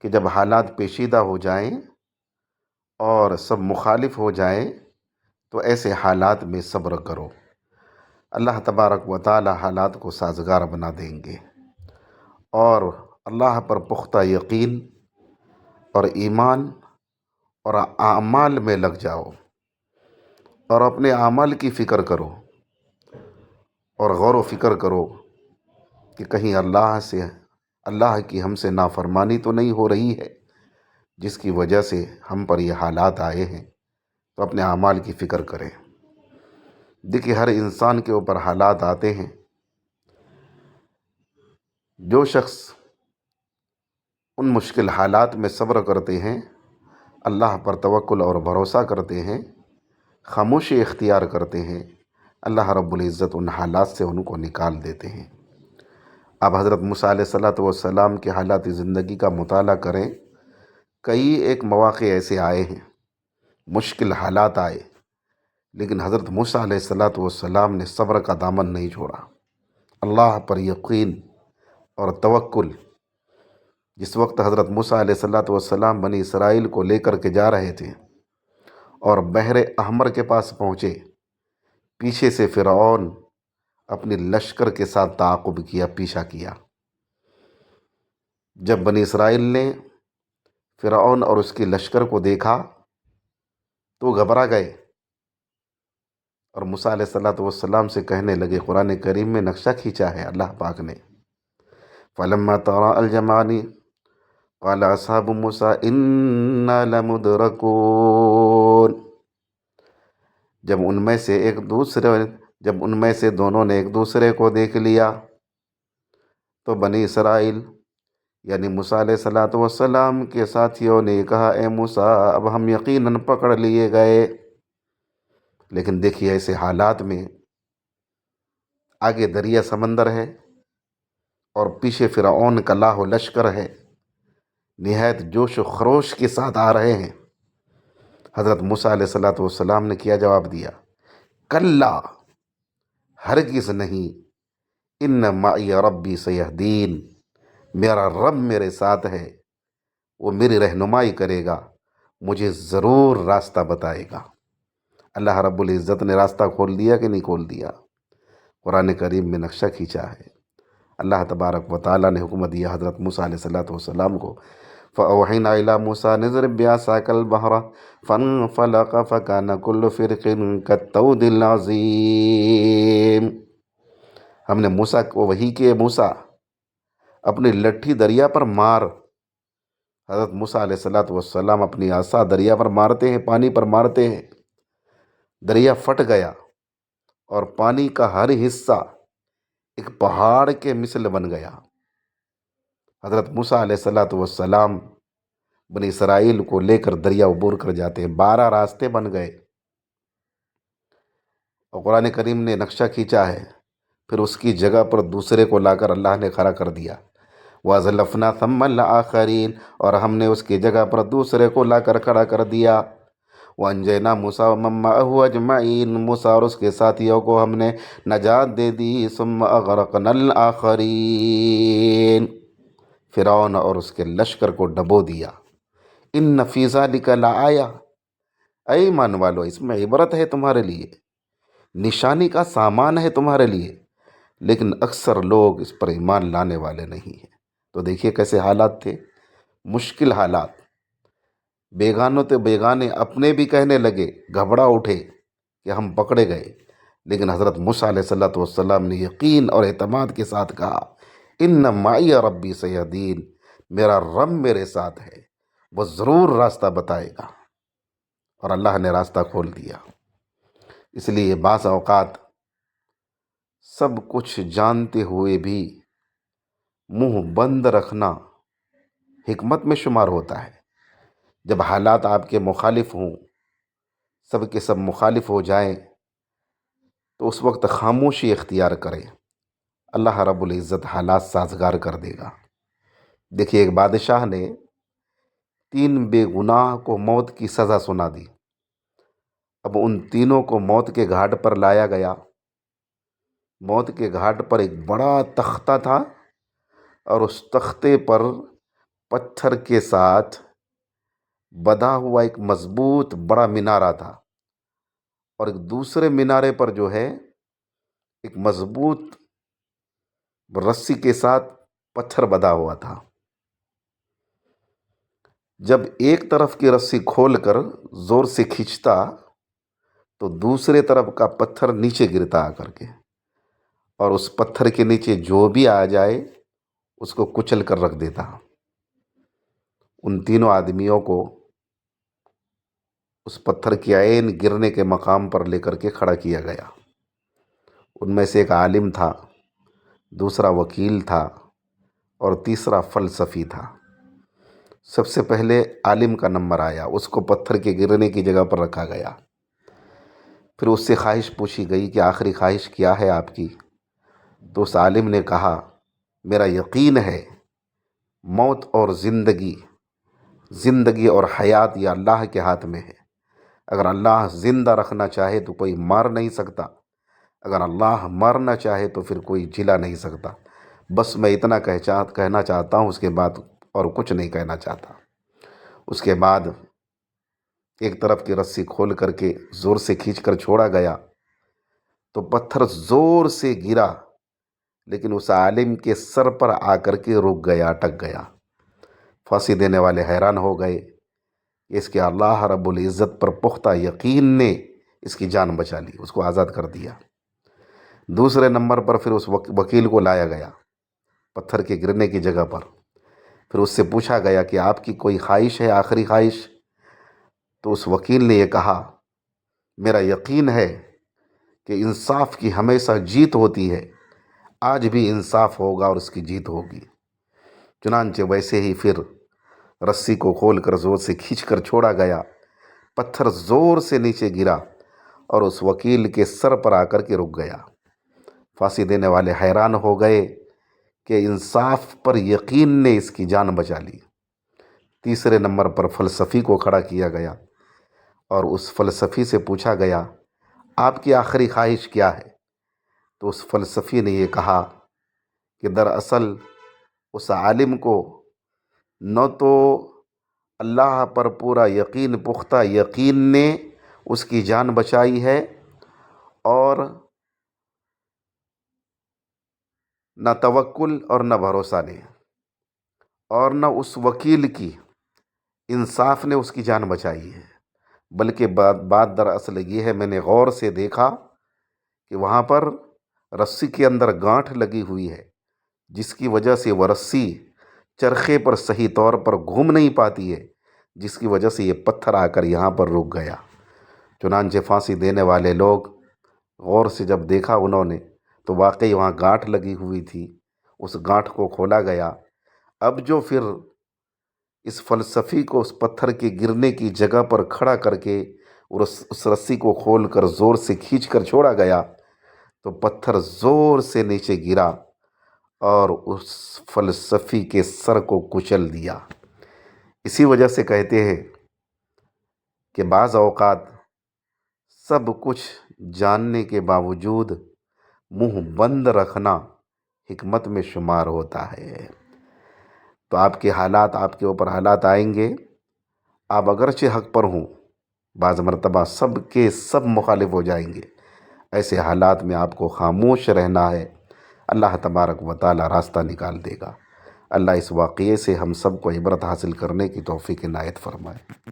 کہ جب حالات پیچیدہ ہو جائیں اور سب مخالف ہو جائیں تو ایسے حالات میں صبر کرو، اللہ تبارک و تعالی حالات کو سازگار بنا دیں گے۔ اور اللہ پر پختہ یقین اور ایمان اور اعمال میں لگ جاؤ، اور اپنے اعمال کی فکر کرو اور غور و فکر کرو کہ کہیں اللہ کی ہم سے نافرمانی تو نہیں ہو رہی ہے جس کی وجہ سے ہم پر یہ حالات آئے ہیں۔ تو اپنے اعمال کی فکر کریں۔ دیکھیے، ہر انسان کے اوپر حالات آتے ہیں۔ جو شخص ان مشکل حالات میں صبر کرتے ہیں، اللہ پر توکل اور بھروسہ کرتے ہیں، خاموشی اختیار کرتے ہیں، اللہ رب العزت ان حالات سے ان کو نکال دیتے ہیں۔ اب حضرت موسیٰ علیہ الصلوۃ والسلام کے حالات زندگی کا مطالعہ کریں۔ کئی ایک مواقع ایسے آئے ہیں، مشکل حالات آئے، لیکن حضرت موسیٰ علیہ الصلوۃ والسلام نے صبر کا دامن نہیں چھوڑا۔ اللہ پر یقین اور توکل۔ جس وقت حضرت موسیٰ علیہ الصلوۃ والسلام بنی اسرائیل کو لے کر کے جا رہے تھے اور بحر احمر کے پاس پہنچے، پیچھے سے فرعون اپنی لشکر کے ساتھ تعاقب کیا، پیچھا کیا۔ جب بنی اسرائیل نے فرعون اور اس کے لشکر کو دیکھا تو گھبرا گئے اور موسیٰ علیہ الصلوۃ والسلام سے کہنے لگے، قرآن کریم میں نقشہ کھینچا ہے اللہ پاک نے، فَلَمَّا تَرَاءَ الْجَمْعَانِ قَالَ أَصْحَابُ مُوسَىٰ إِنَّا لَمُدْرَكُونَ۔ جب ان میں سے دونوں نے ایک دوسرے کو دیکھ لیا تو بنی اسرائیل یعنی موسیٰ علیہ الصلوۃ والسلام کے ساتھیوں نے کہا، اے موسیٰ، اب ہم یقیناً پکڑ لیے گئے۔ لیکن دیکھیے، ایسے حالات میں آگے دریا سمندر ہے اور پیچھے فرعون کا لاہ لشکر ہے، نہایت جوش و خروش کے ساتھ آ رہے ہیں۔ حضرت موسیٰ علیہ الصلوۃ والسلام نے کیا جواب دیا؟ کلا، ہرگز نہیں، ان معی ربی سیہدین، میرا رب میرے ساتھ ہے، وہ میری رہنمائی کرے گا، مجھے ضرور راستہ بتائے گا۔ اللہ رب العزت نے راستہ کھول دیا کہ نہیں کھول دیا؟ قرآن کریم میں نقشہ کھینچا ہے۔ اللہ تبارک و تعالیٰ نے حکم دیا حضرت موسیٰ علیہ الصلوۃ والسلام کو، فَأَوْحَيْنَا إِلَىٰ مُوسَىٰ نِ اضْرِب بِّعَصَاكَ الْبَحْرَ فَانفَلَقَ فَكَانَ كُلُّ فِرْقٍ كَالطَّوْدِ الْعَظِيمِ۔ ہم نے موسیٰ کو وحی کیے، موسیٰ اپنی لٹھی دریا پر مار۔ حضرت موسیٰ علیہ الصلوۃ والسلام اپنی عصا دریا پر مارتے ہیں، پانی پر مارتے ہیں، دریا پھٹ گیا اور پانی کا ہر حصہ ایک پہاڑ کے مثل بن گیا۔ حضرت موسیٰ علیہ الصلوۃ والسلام بنی اسرائیل کو لے کر دریا عبور کر جاتے ہیں، 12 راستے بن گئے۔ اور قرآن کریم نے نقشہ کھینچا ہے، پھر اس کی جگہ پر دوسرے کو لا کر اللہ نے کھڑا کر دیا، وَأَزْلَفْنَا ثَمَّ الْآخَرِينَ، اور ہم نے اس کی جگہ پر دوسرے کو لا کر کھڑا کر دیا۔ وَأَنْجَيْنَا مُوسَىٰ وَمَن مَّعَهُ أَجْمَعِينَ، موسیٰ اور اس کے ساتھیوں کو ہم نے نجات دے دی۔ ثُمَّ أَغْرَقْنَا الْآخَرِينَ، فرعون اور اس کے لشکر کو ڈبو دیا۔ إِنَّ فِي ذَلِكَ لَآیَةً، اے ایمان والو، اس میں عبرت ہے تمہارے لیے، نشانی کا سامان ہے تمہارے لیے، لیکن اکثر لوگ اس پر ایمان لانے والے نہیں ہیں۔ تو دیکھیے کیسے حالات تھے، مشکل حالات۔ بیگانوں تو بیگانے اپنے بھی کہنے لگے، گھبرا اٹھے کہ ہم پکڑے گئے، لیکن حضرت موسیٰ علیہ الصلوۃ والسلام نے یقین اور اعتماد کے ساتھ کہا، ان معی ربی سیہدین، میرا رب میرے ساتھ ہے، وہ ضرور راستہ بتائے گا۔ اور اللہ نے راستہ کھول دیا۔ اس لیے بعض اوقات سب کچھ جانتے ہوئے بھی منہ بند رکھنا حکمت میں شمار ہوتا ہے۔ جب حالات آپ کے مخالف ہوں، سب کے سب مخالف ہو جائیں، تو اس وقت خاموشی اختیار کریں، اللہ رب العزت حالات سازگار کر دے گا۔ دیکھیے، ایک بادشاہ نے 3 بے گناہ کو موت کی سزا سنا دی۔ اب ان تینوں کو موت کے گھاٹ پر لایا گیا۔ موت کے گھاٹ پر ایک بڑا تختہ تھا اور اس تختے پر پتھر کے ساتھ بندھا ہوا ایک مضبوط بڑا مینارہ تھا، اور ایک دوسرے مینارے پر جو ہے ایک مضبوط رسی کے ساتھ پتھر بندھا ہوا تھا۔ جب ایک طرف کی رسی کھول کر زور سے کھینچتا تو دوسرے طرف کا پتھر نیچے گرتا آ کر کے، اور اس پتھر کے نیچے جو بھی آ جائے اس کو کچل کر رکھ دیتا۔ ان تینوں آدمیوں کو اس پتھر کی عین گرنے کے مقام پر لے کر کے کھڑا کیا گیا۔ ان میں سے ایک عالم تھا، دوسرا وکیل تھا، اور تیسرا فلسفی تھا۔ سب سے پہلے عالم کا نمبر آیا، اس کو پتھر کے گرنے کی جگہ پر رکھا گیا۔ پھر اس سے خواہش پوچھی گئی کہ آخری خواہش کیا ہے آپ کی؟ تو اس عالم نے کہا، میرا یقین ہے موت اور زندگی، زندگی اور حیات یہ اللہ کے ہاتھ میں ہے۔ اگر اللہ زندہ رکھنا چاہے تو کوئی مار نہیں سکتا، اگر اللہ مارنا چاہے تو پھر کوئی جلا نہیں سکتا۔ بس میں اتنا کہنا چاہتا ہوں، اس کے بعد اور کچھ نہیں کہنا چاہتا۔ اس کے بعد ایک طرف کی رسی کھول کر کے زور سے کھینچ کر چھوڑا گیا تو پتھر زور سے گرا، لیکن اس عالم کے سر پر آ کر کے رک گیا، اٹک گیا۔ پھانسی دینے والے حیران ہو گئے کہ اس کے اللہ رب العزت پر پختہ یقین نے اس کی جان بچا لی، اس کو آزاد کر دیا۔ دوسرے نمبر پر پھر اس وکیل کو لایا گیا پتھر کے گرنے کی جگہ پر۔ پھر اس سے پوچھا گیا کہ آپ کی کوئی خواہش ہے، آخری خواہش؟ تو اس وکیل نے یہ کہا، میرا یقین ہے کہ انصاف کی ہمیشہ جیت ہوتی ہے، آج بھی انصاف ہوگا اور اس کی جیت ہوگی۔ چنانچہ ویسے ہی پھر رسی کو کھول کر زور سے کھینچ کر چھوڑا گیا، پتھر زور سے نیچے گرا اور اس وکیل کے سر پر آ کر کے رک گیا۔ پھانسی دینے والے حیران ہو گئے کہ انصاف پر یقین نے اس کی جان بچا لی۔ تیسرے نمبر پر فلسفی کو کھڑا کیا گیا اور اس فلسفی سے پوچھا گیا، آپ کی آخری خواہش کیا ہے؟ تو اس فلسفی نے یہ کہا کہ دراصل اس عالم کو نہ تو اللہ پر پورا یقین، پختہ یقین نے اس کی جان بچائی ہے، اور نہ توکل اور نہ بھروسہ نے، اور نہ اس وکیل کی انصاف نے اس کی جان بچائی ہے، بلکہ بات دراصل یہ ہے، میں نے غور سے دیکھا کہ وہاں پر رسی کے اندر گانٹھ لگی ہوئی ہے، جس کی وجہ سے وہ رسی چرخے پر صحیح طور پر گھوم نہیں پاتی ہے، جس کی وجہ سے یہ پتھر آ کر یہاں پر رک گیا۔ چنانچہ پھانسی دینے والے لوگ غور سے جب دیکھا انہوں نے تو واقعی وہاں گانٹھ لگی ہوئی تھی، اس گانٹھ کو کھولا گیا۔ اب جو پھر اس فلسفی کو اس پتھر کے گرنے کی جگہ پر کھڑا کر کے اور اس رسی کو کھول کر زور سے کھینچ کر چھوڑا گیا تو پتھر زور سے نیچے گرا اور اس فلسفی کے سر کو کچل دیا۔ اسی وجہ سے کہتے ہیں کہ بعض اوقات سب کچھ جاننے کے باوجود منہ بند رکھنا حکمت میں شمار ہوتا ہے۔ تو آپ کے حالات، آپ کے اوپر حالات آئیں گے، آپ اگرچہ حق پر ہوں، بعض مرتبہ سب کے سب مخالف ہو جائیں گے۔ ایسے حالات میں آپ کو خاموش رہنا ہے، اللہ تبارک و تعالی راستہ نکال دے گا۔ اللہ اس واقعے سے ہم سب کو عبرت حاصل کرنے کی توفیق عنایت فرمائے۔